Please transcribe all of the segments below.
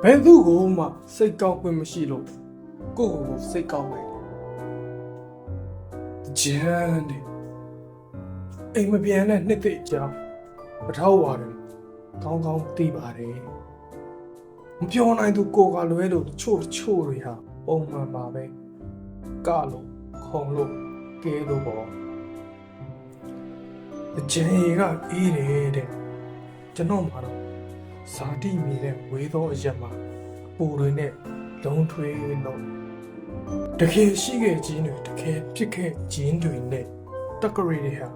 ဘယ်သူကိုမှစိတ်ကောင်းခွင့်မရှိလို့ကိုယ့်ကိုယ်ကိုစိတ်ကောင်းလိုက်ဂျန်ဒီအိမ်မပြန်တဲ့နှစ်သိအကြောင်းပထောက်ဝါတယ်ကောင်းကောင်းသိပါတယ်မပြောနိုင်သူကိုကလွဲလို့ချို့တွေဟာပုံမှန်ပါပဲကလို့ခုံလို့ကဲလို့ပေါ့ဂျန်ရီကအေးတယ်တဲ့ကျွန်တော်မှာတော့ဇာတိမီတဲ့ဝေးသောအရက်မှာအပူတွေနဲ့လုံးထွေးလို့တကယ်ရှိခဲ့ခြင်းတွေတကယ်ဖြစ်ခဲ့ခြင်းတွေနဲ့တက္ကရီတွေဟာ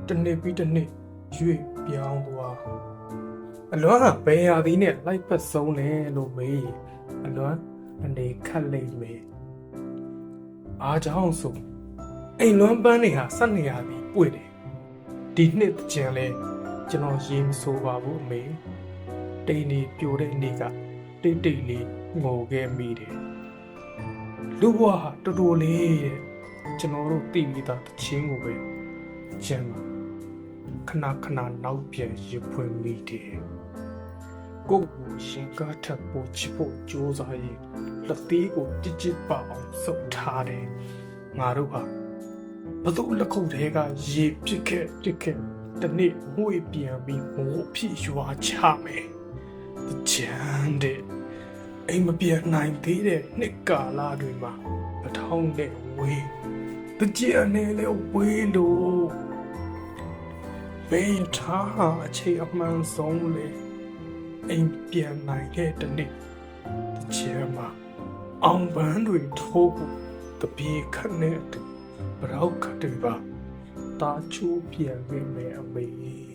တစ်နှစ်ပြီးတစ်နှစ်ရွေ့ပြောင်းသွားအလွမ်းကဘယ်ရာသီးနဲ့လိုက်ပတ်ဆုံးလဲလို့မေးရင်အလွမ်းအနေခတ်လိမ့်မယ်အားကြောင့်ဆိုအိမ်လွမ်းပန်းတွေဟာဆက်နေရသည်ပွေတယ်ဒီနှစ်ကျန်လဲကျွန်တော်ရေးမဆိုးပါဘူးအမေတိတ်နေပြိုတဲ့နေ့ကတိတ်လေးငိုခဲ့မိတယ်လူဘွားဟာတော်တော်လေးတဲ့ကျွန်တော်တို့သိပြီးသားတချင်းကိုပဲကျန်မှာခဏနောက်ပြန်ရဖွင့်မိတယ်ကိုယ့်ကိုရှင်ကားထပ်ပို့ချဖို့ကြိုးစားရင်လက်သေးကိုကြစ်ပအောင်စုပ်ထားတယ်ငါတို့ဟာဘသူလက်ခုပ်ထဲကရေပစ်ခဲ့တနေ့ငွေပြန်ပြီးမိုးဖြစ်ရွာချမယ်ဂျန်တဲ့အိမ်မပြန်နိုင်သေးတဲ့နှစ်ကာလတွေမှာအထောင်းနဲ့ဝေးတကြံနဲ့လေဝေးလို့ဘယ်ထားအချိန်အမှန်ဆုံးလေအိမ်ပြန်နိုင်တဲ့တနေ့တကြံမှာအောင်ပန်းတွေထိုးဖို့တပြေခနဲ့ဘရောက်ခတ်တွေပါတာချိုးပြန်ပေးမယ်အမေ